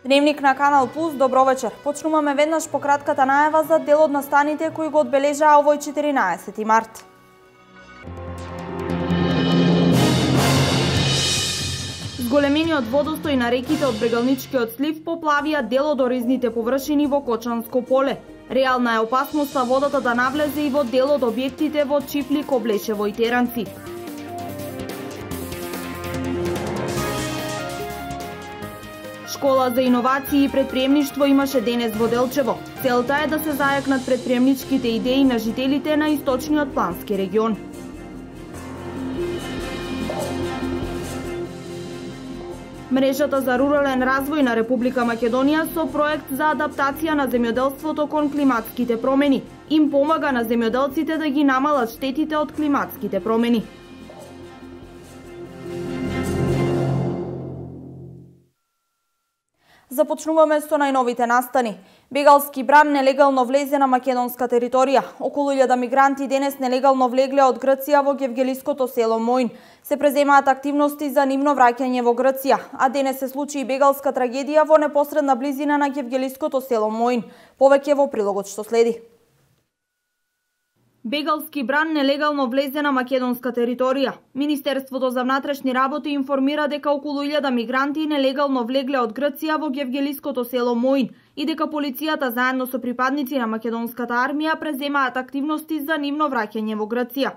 Дневник на Канал Плюс, добро вечер. Почнуваме веднаш по кратката најава за дел од настаните кои го одбележаа овој 14 март. Зголемениот водостој на реките од Брегалничкиот слив поплавија дел од оризните површини во Кочанско поле. Реална е опасноста водата да навлезе и во дел од објектите во Чифлик, Облешево и Теранци. Школа за иновации и предприемништво имаше денес во Делчево. Целта е да се зајакнат предприемничките идеи на жителите на источниот плански регион. Мрежата за рурален развој на Република Македонија со проект за адаптација на земјоделството кон климатските промени им помага на земјоделците да ги намалат штетите од климатските промени. Започнуваме со најновите настани. Бегалски бран нелегално влезе на македонска територија. Околу 1000 мигранти денес нелегално влегле од Грција во гевгелиското село Моин. Се преземаат активности за нивно враќање во Грција, а денес се случи и бегалска трагедија во непосредна близина на гевгелиското село Моин. Повеќе во прилогот што следи. Бегалски бран нелегално влезе на македонска територија. Министерството за внатрешни работи информира дека околу 1000 мигранти нелегално влегле од Грција во гевгелиското село Моин и дека полицијата заедно со припадници на македонската армија преземаат активности за нивно враќање во Грција.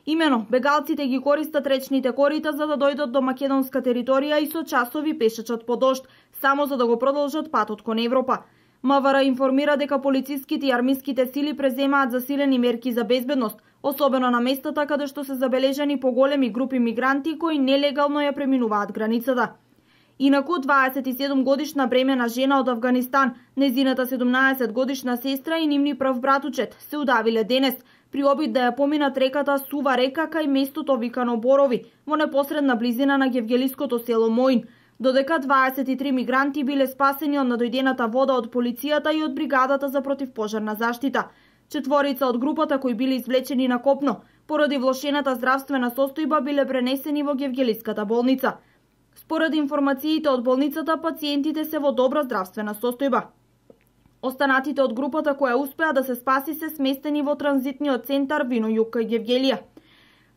Имено, бегалците ги користат речните корита за да дојдат до македонска територија и со часови пешачат по дожд, само за да го продолжат патот кон Европа. МВР информира дека полициските и армиските сили преземаат засилени мерки за безбедност, особено на местата каде што се забележани поголеми групи мигранти кои нелегално ја преминуваат границата. Инаку 27 годишна бремена жена од Авганистан, незината 17 годишна сестра и нивни прв братучет се удавиле денес при обид да ја поминат реката Сува река кај местото викано Борови во непосредна близина на гевгелиското село Моин, додека 23 мигранти биле спасени од надојдената вода од полицијата и од бригадата за противпожарна заштита. 4 од групата кои биле извлечени на копно поради влошената здравствена состојба биле пренесени во гевгелиската болница. Според информациите од болницата, пациентите се во добра здравствена состојба. Останатите од групата која успеа да се спаси се сместени во транзитниот центар Вино Југ кај Гевгелија.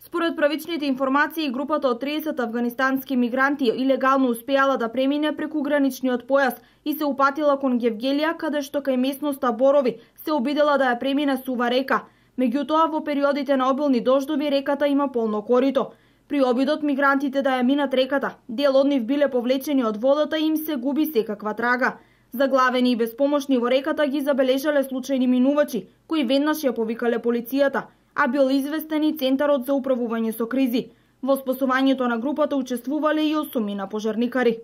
Според правичните информации, групата од 30 афганистански мигранти илегално успеала да премине преку граничниот појас и се упатила кон Гевгелија, каде што кај местноста Борови се обидела да ја премине Сува река. Меѓутоа, во периодите на обилни дождови реката има полно корито. При обидот мигрантите да ја минат реката, дел од нив биле повлечени од водата и им се губи секаква трага. Заглавени и безпомошни во реката ги забележале случајни минувачи, кои веднаш ја повикале полицијата, а бил известен и Центарот за управување со кризи. Во спасувањето на групата учествувале и 8 пожарникари.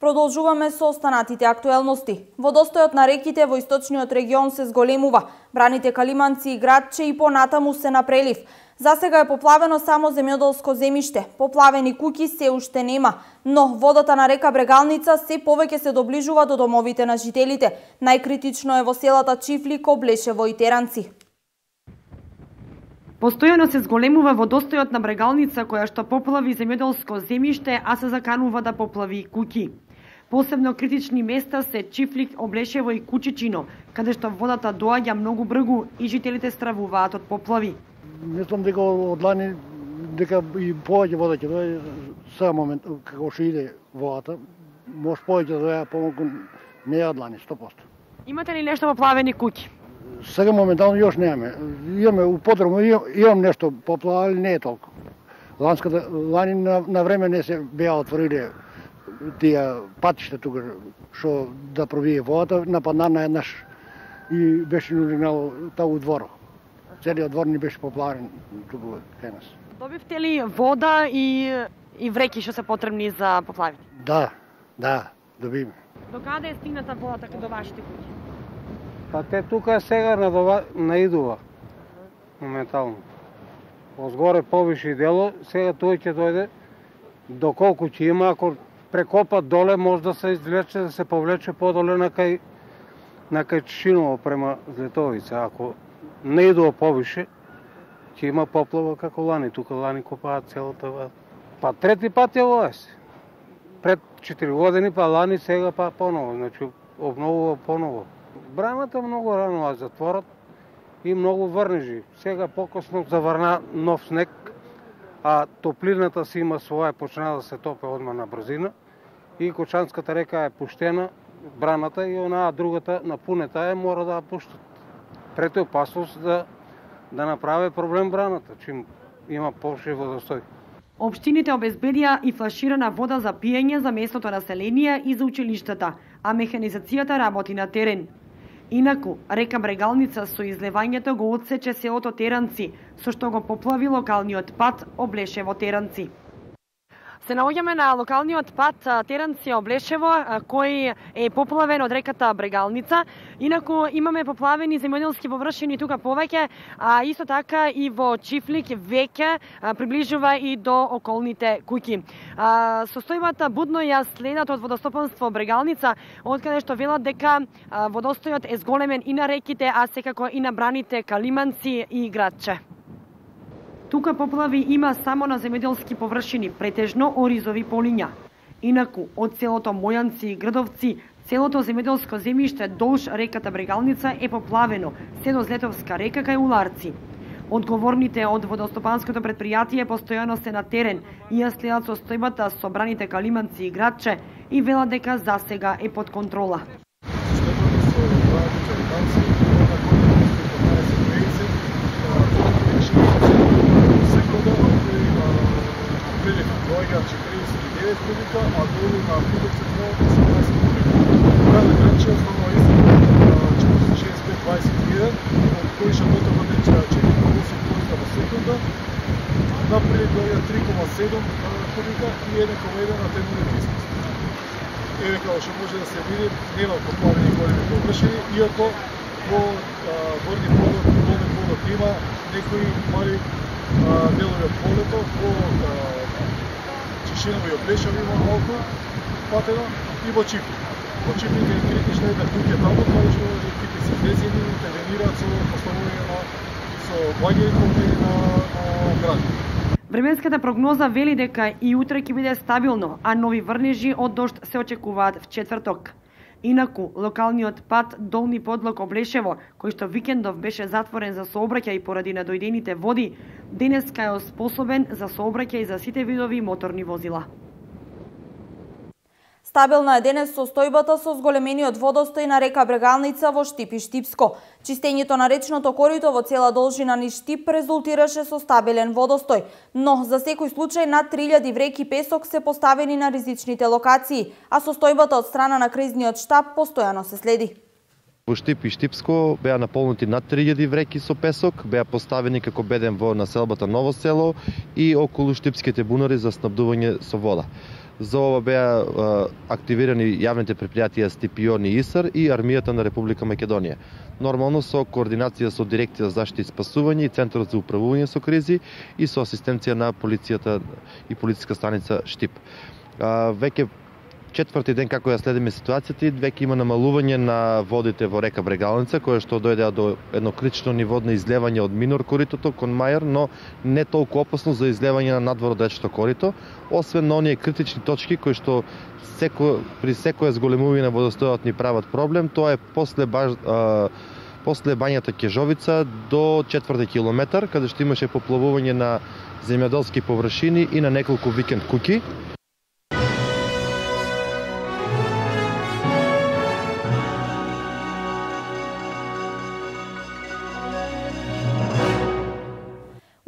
Продолжуваме со останатите актуелности. Водостојот на реките во источниот регион се зголемува. Браните Калиманци и Градче и понатаму се на прелив. Засега е поплавено само земјоделско земјиште. Поплавени куќи се уште нема, но водата на река Брегалница се повеќе се доближува до домовите на жителите. Најкритично е во селата Чифлик, Облешево и Теранци. Постојано се зголемува водостојот на Брегалница која што поплави земјоделско земјиште, а се заканува да поплави и куќи. Посебно критични места се Чифлик, Облешево и Кучичино, каде што водата доаѓа многу бргу и жителите стравуваат од поплави. Мислам дека од лани дека и повеќе вода ќе дојде сега момент како што иде водата, може повеќе да дојде помалку не е од лани 100%. Имате ли нешто поплавени куќи? Сега моментално још немаме. Имаме употребно, имам нешто поплавали, не е толку. Лани на време не се беа отвориле тие патишта тука што да пробие водата, нападна на еднаш и беше нуринало таа дворот. Целиот двор ни беше поплавен туку кај нас. Добивте ли вода и вреки што се потребни за поплавите? Да, добивме. До каде е стигната водата до вашите куќи? Па те тука сега наидува моментално. Озгоре повише дело, сега тој ќе дојде доколку ќе има, ако прекопа доле може да се извлече, да се повлече подоле на кај на Качиново према Злетовица. Ако не идува повише, ќе има поплава како лани. Тука лани копаат целата. Па трети пат е ова се. Пред 4 години, па лани, сега па поново. Значи обновува поново. Браната многу рано ја затворат и многу врнежи. Сега покосно заврна нов снег, а топлината си има своја, почна да се топе одма на брзина и Кочанската река е пуштена, браната, и онаа другата напунета мора да ја пуштат. Пред опасност да направи проблем браната, чим има повше водостој. Општините обезбедија и флаширана вода за пиење за местното население и за училиштата, а механизацијата работи на терен. Инаку, река Брегалница со излевањето го отсече селото Теранци, со што го поплави локалниот пат Облешево Теранци. Се наоѓаме на локалниот пат Теранци Облешево, кој е поплавен од реката Брегалница. Инаку имаме поплавени земјоделски површини тука повеќе, а исто така и во Чифлик веќе приближува и до околните куќи. Состојбата будно ја следат од водостопанство Брегалница, откаде што велат дека водостојот е зголемен и на реките, а секако и на браните Калиманци и Градче. Тука поплави има само на земјоделски површини, претежно оризови полиња. Инаку, од селото Мојанци и Грдовци, целото земјоделско земјиште долж реката Брегалница е поплавено, се до Злетовска река кај Уларци. Одговорните од водостопанското предпријатие постојано се на терен и ја следат состојбата со браните Калиманци и Градче и велат дека засега е под контрола. Доаѓа 49 кубика, а долу на кубик се треба 18 кубика. Градот Градче основно е 45-21, од кои што дотока вече 4,8 кубика во секунда. Напред доаѓа 3,7 кубика и 1,1 на темнина истност. Еве како што може да се види, нема поплавени големи површини, иако во горни полот, долни полот има некои мали делови од полето, во Чишиново и Облешево има малку патено и во Чифлик. Во Чифлик е критична една куќа таму, каде што екипи се излезени и интервенираат со поставување со ваѓањето на граѓани. Временската прогноза вели дека и утре ќе биде стабилно, а нови врнежи од дожд се очекуваат в четврток. Инаку, локалниот пат Долни Подлог Облешево, кој што викендов беше затворен за сообраќај поради надојдените води, денеска е способен за сообраќај за сите видови моторни возила. Стабилна е денес состојбата со зголемениот водостој на река Брегалница во Штип и Штипско. Чистењето на речното корито во цела должина низ Штип резултираше со стабилен водостој, но за секој случај над 3000 вреки песок се поставени на ризичните локации, а состојбата од страна на кризниот штаб постојано се следи. Во Штип и Штипско беа наполнати над 3000 вреки со песок, беа поставени како беден во населбата Ново село и околу штипските бунари за снабдување со вода. За ова беа активирани јавните предпријатија Стипион и ИСАР и Армијата на Република Македонија. Нормално со координација со Дирекција за заштита и спасување и Центарот за управување со кризи и со асистенција на полицијата и полициска станица Штип. Веќе четврти ден како ја следиме ситуацијата, веќе има намалување на водите во река Брегалница, која што дојде до едно критично ниво на излевање од минор коритото кон Мајар, но не толку опасно за излевање на надвор од речното корито, освен на оние критични точки кои што при секоја зголемување на водостојот ни прават проблем. Тоа е после бањата Кежовица до 4 километар, каде што имаше поплавување на земјоделски површини и на неколку викенд куќи.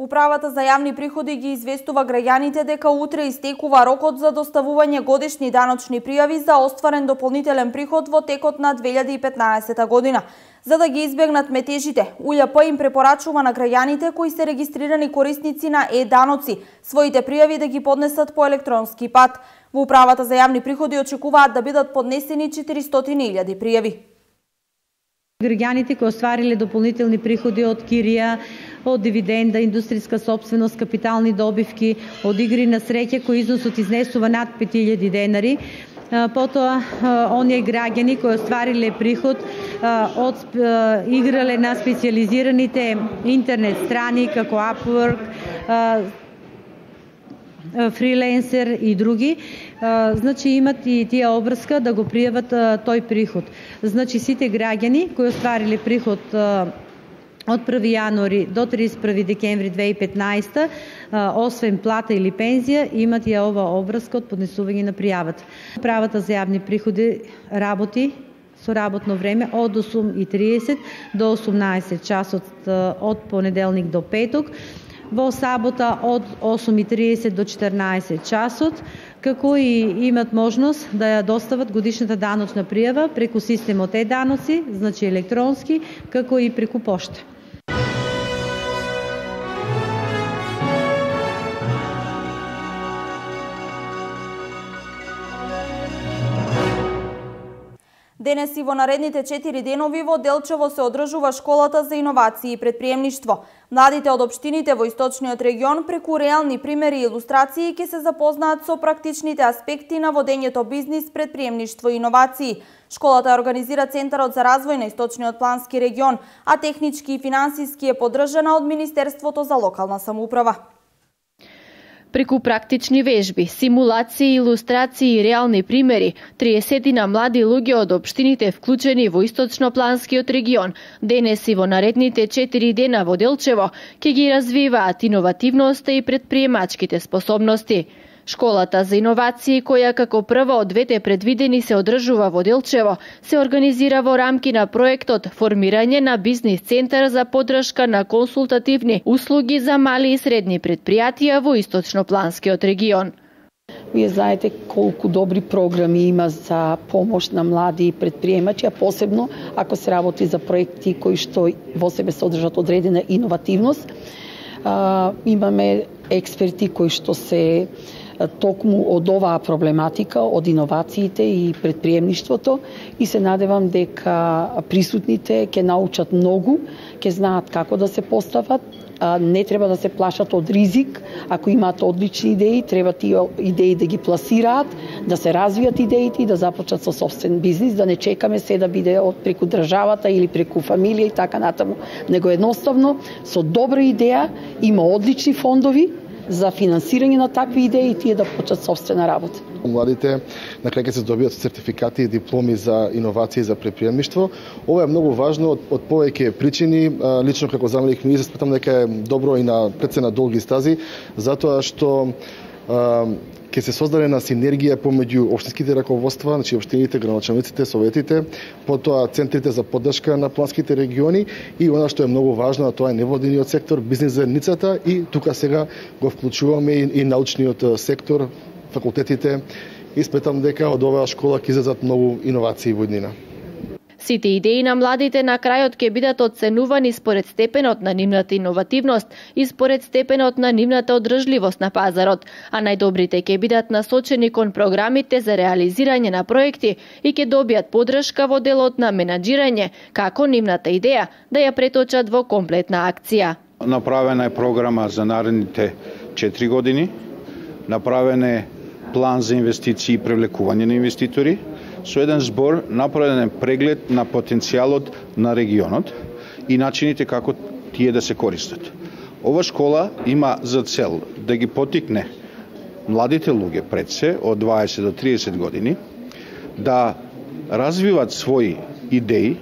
Управата за јавни приходи ги известува граѓаните дека утре истекува рокот за доставување годишни даночни пријави за остварен дополнителен приход во текот на 2015 година. За да ги избегнат метежите, УЈП им препорачува на граѓаните кои се регистрирани корисници на е-даноци своите пријави да ги поднесат по електронски пат. Во Управата за јавни приходи очекуваат да бидат поднесени 400.000 пријави. Граѓаните кои оствариле дополнителни приходи од кирија, од дивиденда, индустријска собственост, капитални добивки, од игри на среќа кои износот изнесува над 5000 денари. Потоа, оние граѓани кои оствариле приход играле на специализираните интернет страни како Upwork, фриленсер и други, значи имат и тие обврска да го пријават тој приход. Значи сите граѓани кои оствариле приход од 1 јануари до 31 декември 2015, освен плата или пензија, имат ја ова обврска од поднесување на пријавата. Правата за јавни приходи работи со работно време од 8:30 до 18 часот од понеделник до петок, во сабота од 8:30 до 14 часот, како и имат можност да ја достават годишната даночна пријава преку системот е-даноци, значи електронски, како и преку пошта. Денес и во наредните 4 денови во Делчево се одржува школата за иновации и предприемништво. Младите од општините во источниот регион преку реални примери и илустрации ќе се запознаат со практичните аспекти на водењето бизнис, предприемништво и иновации. Школата организира Центарот за развој на источниот плански регион, а технички и финансиски е поддржана од Министерството за локална самоуправа. Преку практични вежби, симулации, илустрации и реални примери, 30 млади луѓе од општините вклучени во источнопланскиот регион, денес и во наредните 4 дена во Делчево, ќе ги развиваат иновативноста и предприемачките способности. Школата за иновации, која како прва од двете предвидени се одржува во Делчево, се организира во рамки на проектот Формирање на бизнис центар за поддршка на консултативни услуги за мали и средни предпријатија во источнопланскиот регион. Вие знаете колку добри програми има за помош на млади предприемачи, а посебно ако се работи за проекти кои што во себе содржат одредена иновативност. Имаме експерти кои што се токму од оваа проблематика, од иновациите и предприемништвото, и се надевам дека присутните ќе научат многу, ќе знаат како да се постават, не треба да се плашат од ризик. Ако имаат одлични идеи, треба тие идеи да ги пласираат, да се развијат идеите и да започнат со собствен бизнис, да не чекаме се да биде од преку државата или преку фамилија и така натаму. Него едноставно со добра идеја има одлични фондови за финансирање на такви идеи и тие да почнат собствена работа. Младите на крај ќе се добијат сертификати и дипломи за иновации и за предприемништво. Ова е многу важно од повеќе причини. Лично како заменик министар сметам дека е добро и на прецена долги стази, затоа што ќе се создаде на синергија помеѓу општинските раководства, значи општините, градоначалниците, советите, потоа центрите за поддршка на планските региони и она што е многу важно, тоа е невладиниот сектор, бизнис заедницата, и тука сега го вклучуваме и научниот сектор, факултетите, и сметам дека од оваа школа ќе излезат многу иновации во иднина. Сите идеи на младите на крајот ќе бидат оценувани според степенот на нивната иновативност и според степенот на нивната одржливост на пазарот, а најдобрите ќе бидат насочени кон програмите за реализирање на проекти и ќе добијат поддршка во делот на менаџирање, како нивната идеја да ја преточат во комплетна акција. Направена е програма за наредните 4 години, направен е план за инвестиции и привлекување на инвеститори, со еден збор направен е преглед на потенцијалот на регионот и начините како тие да се користат. Ова школа има за цел да ги потикне младите луѓе пред се од 20 до 30 години да развиват своји идеи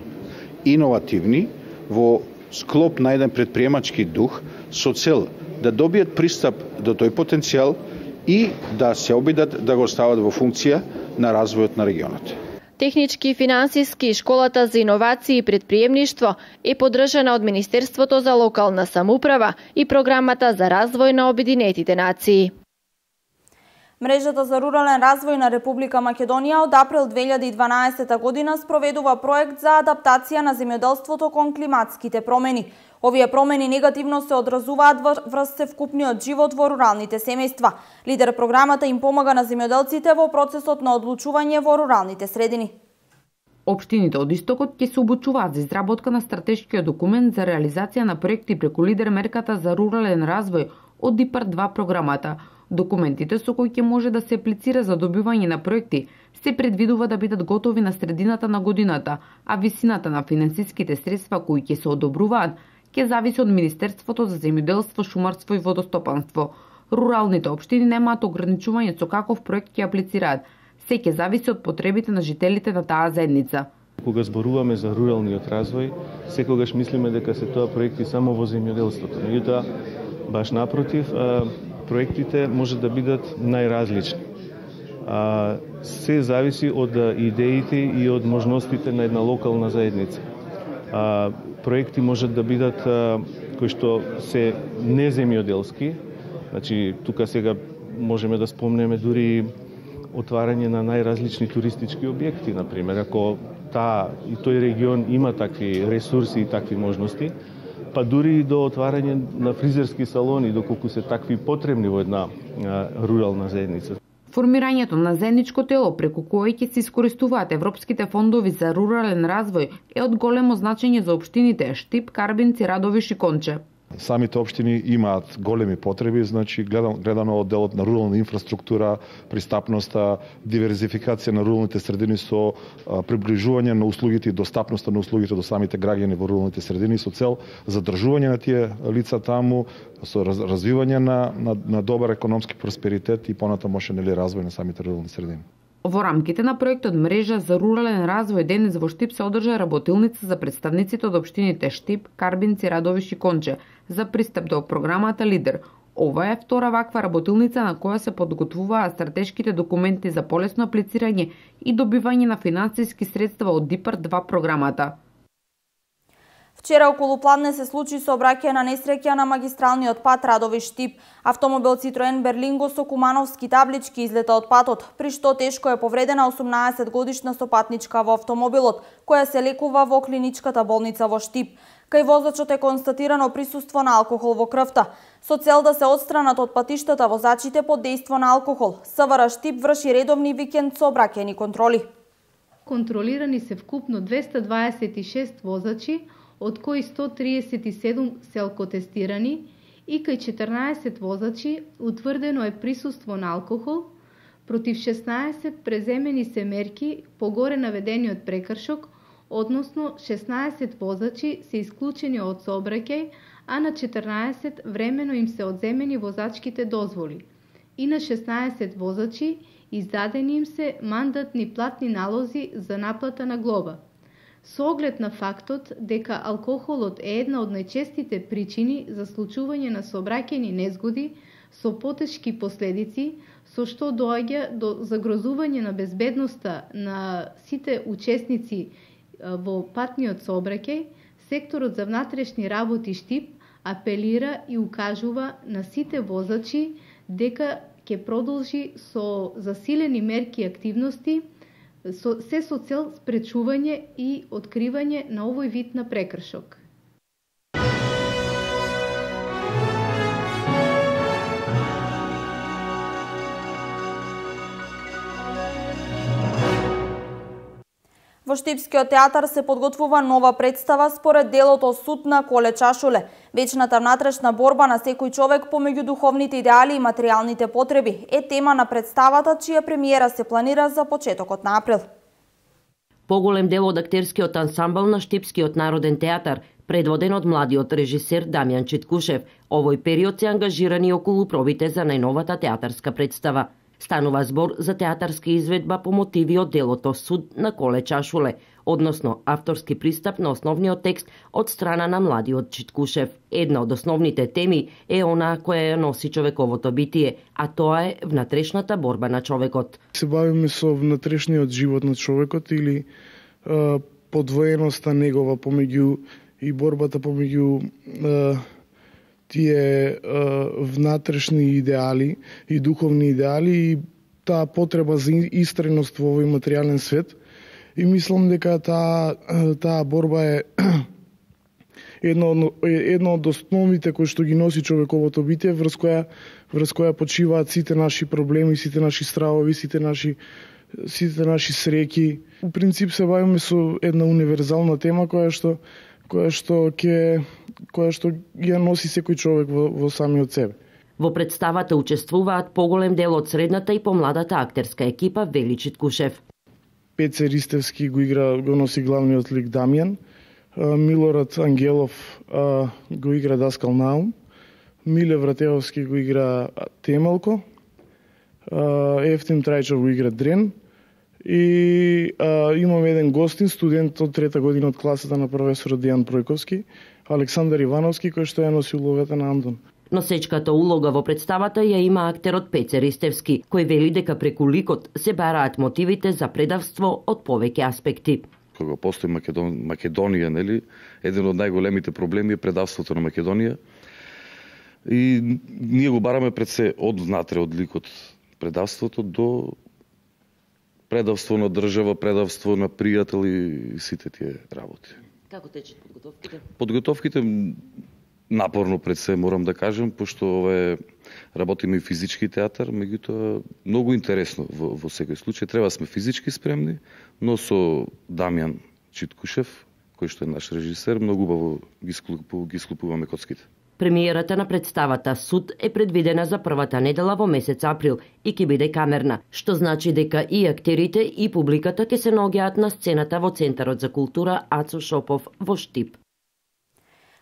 иновативни во склоп на еден предприемачки дух со цел да добијат пристап до тој потенцијал и да се обидат да го стават во функција на развојот на регионот. Технички и финансиски школата за иновации и предприемништво е поддржана од Министерството за локална самоуправа и програмата за развој на Обединетите нации. Мрежата за рурален развој на Република Македонија од април 2012 година спроведува проект за адаптација на земјоделството кон климатските промени. Овие промени негативно се одразуваат врз севкупниот живот во руралните семејства. Лидер програмата им помага на земјоделците во процесот на одлучување во руралните средини. Општините од Истокот ќе се обучуваат за изработка на стратешкиот документ за реализација на проекти преку лидер мерката за рурален развој од ИПАР 2 програмата. Документите со кои ќе може да се аплицира за добивање на проекти се предвидува да бидат готови на средината на годината, а висината на финансиските средства кои ќе се одобруваат ќе зависи од Министерството за земјоделство, шумарство и водостопанство. Руралните општини немаат ограничување со каков проект ќе аплицираат. Се ќе зависи од потребите на жителите на таа заедница. Кога зборуваме за руралниот развој, секогаш мислиме дека се тоа проекти само во земјоделството. Меѓутоа, баш напротив, проектите може да бидат најразлични. Се зависи од идеите и од можностите на една локална заедница. Проекти можат да бидат кои што се неземјоделски. Значи, тука сега можеме да спомнеме дури отварање на најразлични туристички објекти, например, ако и тој регион има такви ресурси и такви можности, па дури и до отварање на фризерски салони, доколку се такви потребни во една рурална заедница. Формирањето на заедничко тело преку кое ќе се искористуваат европските фондови за рурален развој е од големо значење за општините Штип, Карбинци, Радовиш и Конче. Самите општини имаат големи потреби, значи гледано од делот на рурална инфраструктура, пристапноста, диверзификација на руралните средини со приближување на услугите и достапноста на услугите до самите граѓани во руралните средини со цел задржување на тие лица таму, со развивање на добар економски просперитет и понатамошен развој на самите рурални средини. Во рамките на проектот Мрежа за рурален развој денес во Штип се одржа работилница за представниците од општините Штип, Карбинци, Радовиш и Конче за пристап до програмата Лидер. Ова е втора ваква работилница на која се подготвуваат стратешките документи за полесно аплицирање и добивање на финансиски средства од ДИПАР 2 програмата. Вчера околу Пладне се случи сообраќајна несреќа на магистралниот пат Радовиш-Штип. Автомобил Citroen Berlingo со кумановски таблички излета од патот, при што тешко е повредена 18-годишна сопатничка во автомобилот, која се лекува во клиничката болница во Штип. Кај возачот е констатирано присуство на алкохол во крвта. Со цел да се отстранат од патиштата возачите под дејство на алкохол, СВР Штип врши редовни викенд сообраќајни контроли. Контролирани се вкупно 226 возачи, од кои 137 се алкотестирани и кај 14 возачи утврдено е присуство на алкохол, против 16 преземени се мерки по горе наведениот прекршок, односно 16 возачи се исклучени од сообраќај, а на 14 времено им се одземени возачките дозволи и на 16 возачи издадени им се мандатни платни налози за наплата на глоба. Со оглед на фактот дека алкохолот е една од најчестите причини за случување на сообраќајни незгоди со потешки последици, со што доаѓа до загрозување на безбедноста на сите учесници во патниот сообраќај, секторот за внатрешни работи Штип апелира и укажува на сите возачи дека ќе продолжи со засилени мерки и активности се со цел спречување и откривање на овој вид на прекршок. Во Штипскиот театар се подготвува нова представа според делото Суд на Коле Чашуле. Вечната внатрешна борба на секој човек помеѓу духовните идеали и материјалните потреби е тема на представата, чија премиера се планира за почетокот на април. Поголем дел од актерскиот ансамбл на Штипскиот народен театар, предводен од младиот режисер Дамјан Читкушев, овој период се ангажирани околу пробите за најновата театарска представа. Станува збор за театарска изведба по мотиви од делото Суд на Коле Чашуле, односно авторски пристап на основниот текст од страна на младиот Читкушев. Една од основните теми е онаа која ја носи човековото битие, а тоа е внатрешната борба на човекот. Се бавиме со внатрешниот живот на човекот или подвоеноста негова помеѓу и борбата помеѓу тие внатрешни идеали и духовни идеали и таа потреба за истреност во овој материјален свет. И мислам дека таа борба е една од основите кои што ги носи човековото битие, врз која почиваат сите наши проблеми, сите наши стравови, сите наши среќи. У принцип се бавиме со една универзална тема која што ја носи секој човек во самиот себе. Во представата учествуваат поголем дел од средната и помладата актерска екипа, вели Читкушев. Пеце Ристевски го носи главниот лик Дамјан, Милорад Ангелов го игра Даскал Наум, Миле Вратеовски го игра Темелко, Ефтим Трајчов го игра Дрен и имам еден гостин, студент од трета година од класата на професорот Дејан Пројковски, Александар Ивановски, кој што ја носи улогата на Антон. Носечката улога во представата ја има актерот Пеце Ристевски, кој вели дека преку ликот се бараат мотивите за предавство од повеќе аспекти. Кога постои Македонија, нели, еден од најголемите проблеми е предавството на Македонија. И ние го бараме пред се од внатре, од ликот предавството до предавство на држава, предавство на пријател и сите тие работи. Како течат подготовките? Подготовките напорно пред се, морам да кажем, пошто работиме и физички театар, меѓутоа многу интересно во секој случај. Треба сме физички спремни, но со Дамјан Читкушев, кој што е наш режисер, многу убаво ги склопуваме коцките. Премиерата на представата Суд е предвидена за првата недела во месец април и ќе биде камерна, што значи дека и актерите и публиката ќе се наоѓаат на сцената во Центарот за култура Ацо Шопов во Штип.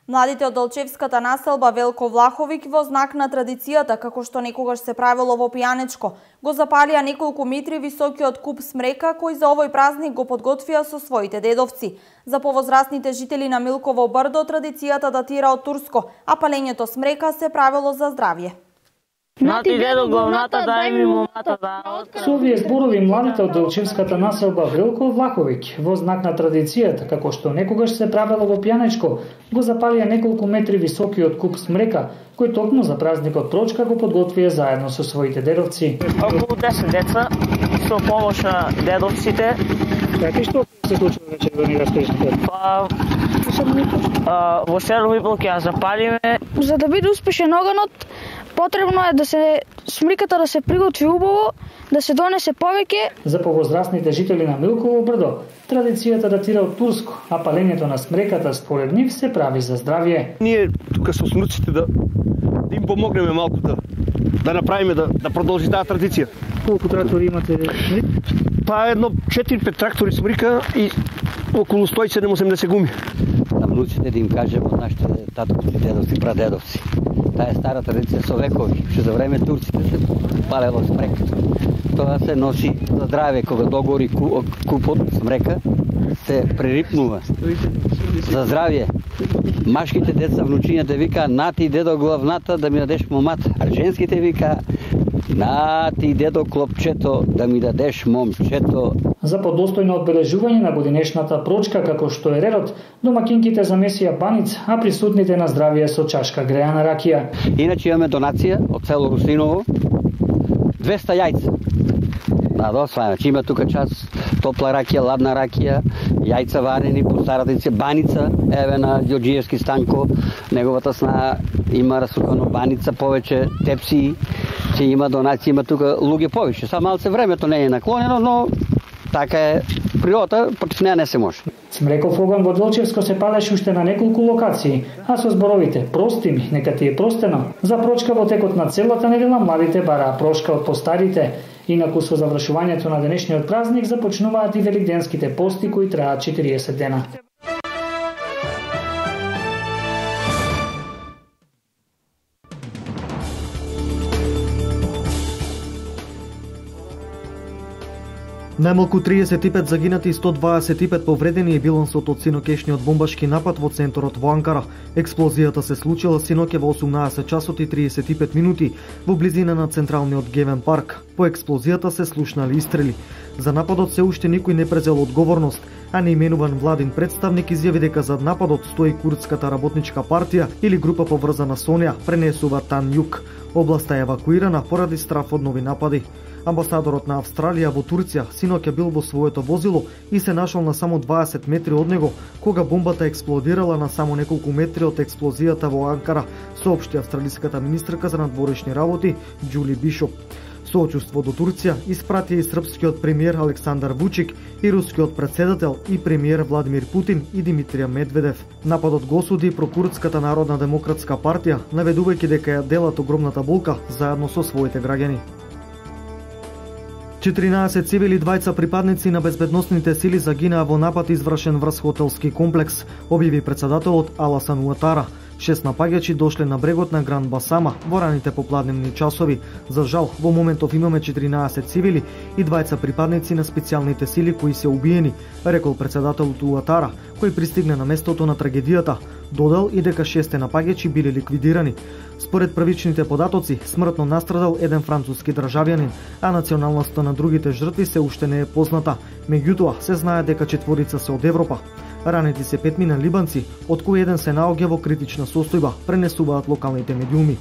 Младите од Делчевската населба Велко Влаховик во знак на традицијата, како што некогаш се правило во Пијанечко, го запалија неколку метри високиот куп смрека кој за овој празник го подготвија со своите дедовци. За повозрастните жители на Милково брдо традицијата датира од турско, а палењето смрека се правило за здравје. Нати дедо главната, дај ми момата да. Со овие зборови младите од Делчевската населба Велко Влаховик во знак на традицијата, како што некогаш се правело во Пијанечко, го запалија неколку метри високиот куп смрека, кој токму за празникот Прочка го подготвија заедно со своите дедовци. Околу 10 деца, со помош на дедовците. Така што се случува вече да ни раскажете? Во 7:30 ќе ја запалиме. За да биде успешен оганот, потребно е да се смриката да се приготви убаво, да се донесе повеќе. За повозрастните жители на Милково брдо, традицијата датира од турско, а палењето на смреката според нив се прави за здравје. Ние тука со снуците да им помогнеме малку да направиме да продолжи таа традиција. Колку трактори имате? Едно 4-5 трактори смрика и околу 170 гуми. На внуците да им кажем од нашите татковци, дедовци, прадедовци. Таа е стара традиција со векови, што за време турците се палело смрека. Тоа се носи за здравје, кога догори купот смрека, се прерипнува. За здравје. Машките деца, внучињата вика, нати дедо главната да ми дадеш момата. А женските вика, нати дедо клопчето да ми дадеш момчето. За подостојно одбележување на годинешната Прочка, како што е редот, домакинките замесија баница, а присутните на здравје со чашка греана ракија. Иначе имаме донација од село Русиново, 200 јајца. Да, значи има тука час топла ракија, ладна ракија, јајца варени по стара традиција, баница, еве на Ѓорџиевски Станко, неговата сна има расукано баница, повеќе тепси, че има донација, има тука луѓе повише. Са малце времето не е наклонено, но така е природата, против неја не се може. Смреков оган во Делчевско се палеше уште на неколку локации, а со зборовите "Прости ми, нека ти е простено", за Прочка во текот на целата недела младите бараа прошка од постарите. Инаку со завршувањето на денешниот празник започнуваат и великденските пости кои траат 40 дена. Најмалку 35 загинати и 125 повредени е билансот од синокешниот бомбашки напад во центарот во Анкара. Експлозијата се случила синоќа во 18 часот и 35 минути во близина на централниот Гевен парк. По експлозијата се слушнали истрели. За нападот се уште никој не презел одговорност, а неименуван владин представник изјави дека зад нападот стои Курдската работничка партија или група поврзана со неа, пренесува Тан Јук. Областа е евакуирана поради страф од нови напади. Амбасадорот на Австралија во Турција синоќа бил во своето возило и се нашол на само 20 метри од него, кога бомбата експлодирала на само неколку метри од експлозијата во Анкара, соопшти австралиската министерка за надворешни работи Џули Бишоп. Соочувство до Турција испратија и српскиот премиер Александар Вучик и рускиот претседател и премиер Владимир Путин и Димитрија Медведев. Нападот го осуди Прокурдската народна демократска партија, наведувајќи дека ја делат огромната болка заедно со своите граѓани. 14 цивили, двајца припадници на безбедносните сили загинаа во напад извршен врз хотелски комплекс, објави председателот Аласан Уатара. 6 напаѓачи дошле на брегот на Гранд Басама во раните попладневни часови. За жал, во моментов имаме 14 цивили и двајца припадници на специјалните сили кои се убиени, рекол председателот Уатара, кој пристигна на местото на трагедијата. Додал и дека 6 напаѓачи биле ликвидирани. Според првичните податоци, смртно настрадал еден француски државјанин, а националноста на другите жртви се уште не е позната. Меѓутоа, се знае дека 4 се од Европа. Ранети се 5 либанци, од кои еден се наоѓа во критична состојба, пренесуваат локалните медиуми.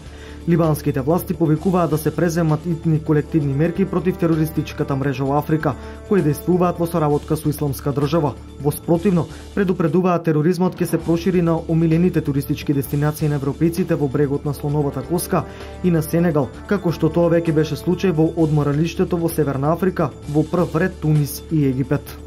Либанските власти повикуваат да се преземат итни колективни мерки против терористичката мрежа во Африка, кои действуваат во соработка со Исламска држава. Во спротивно, предупредуваат тероризмот ќе се прошири на омилените туристички дестинации на европејците во брегот на Слоновата коска и на Сенегал, како што тоа веќе беше случај во одморалиштето во Северна Африка, во прв ред Тунис и Египет.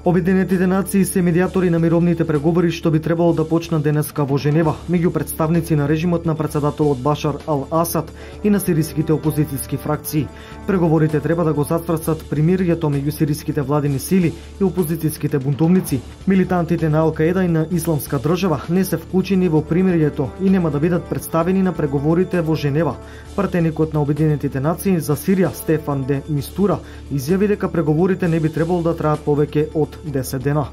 Обединетите нации се медијатори на мировните преговори што би требало да почнат денеска во Женева, меѓу представници на режимот на председателот Башар ал-Асад и на сириските опозицијски фракции. Преговорите треба да го затврсат примирието меѓу сириските владини сили и опозицијските бунтовници. Милитантите на Ал-Каеда и на Исламска држава не се вклучени во примирието и нема да бидат представени на преговорите во Женева. Пратеникот на Обединетите нации за Сирија Стефан де Мистура изјави дека преговорите не би требало да траат повеќе од 10 дена.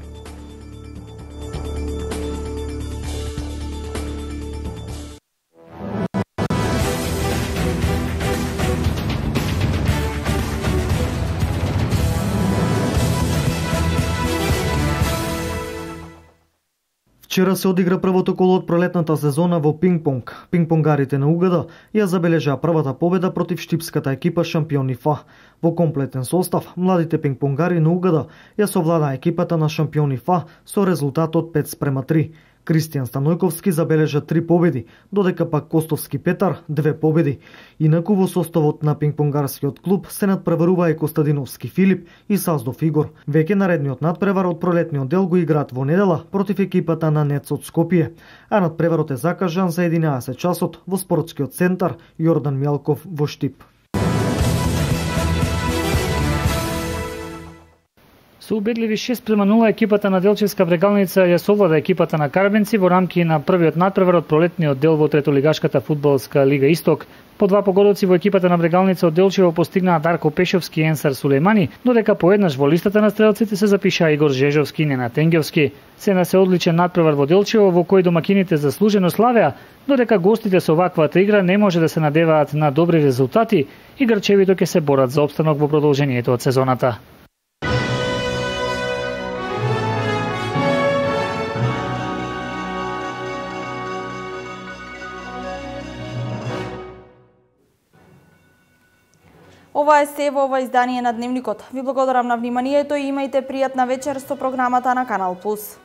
Вчера се одигра првото коло од пролетната сезона во пинг-понг. Пинг-понгарите на УГД ја забележаа првата победа против штипската екипа шампиони ФА. Во комплетен состав, младите пинг-понгари на УГД ја совладаа екипата на шампиони ФА со резултатот 5:3. Кристијан Станојковски забележа 3 победи, додека пак Костовски Петар 2 победи. Инаку во составот на пинг-понгарскиот клуб се надпреварува и Костадиновски Филип и Саздов Игор. Веќе наредниот надпревар од пролетниот дел го играат во недела против екипата на НЕЦ од Скопје, а надпреварот е закажан за 11 часот во спортскиот центар Јордан Мјалков во Штип. Со убедливи 6:0 екипата на Делчевска Брегалница ја совлада екипата на Карбенци во рамки на првиот надпревар од пролетниот дел во третолигашката фудбалска лига Исток. По 2 погодоци во екипата на Брегалница од Делчево постигнаа Дарко Пешовски и Енсар Сулеймани, додека поеднаш во листата на стрелците се запишаа Игор Жежовски и Ненад Енгелски. Сена се одличен надпревар во Делчево во кој домакините заслужено славеа, додека гостите со ваквата игра не може да се надеваат на добри резултати и грчевито ќе се борат за опстанок во продолжението од сезоната. Ова е се во ова издание на Дневникот. Ви благодарам на вниманието и имајте пријатна вечер со програмата на Канал Плюс.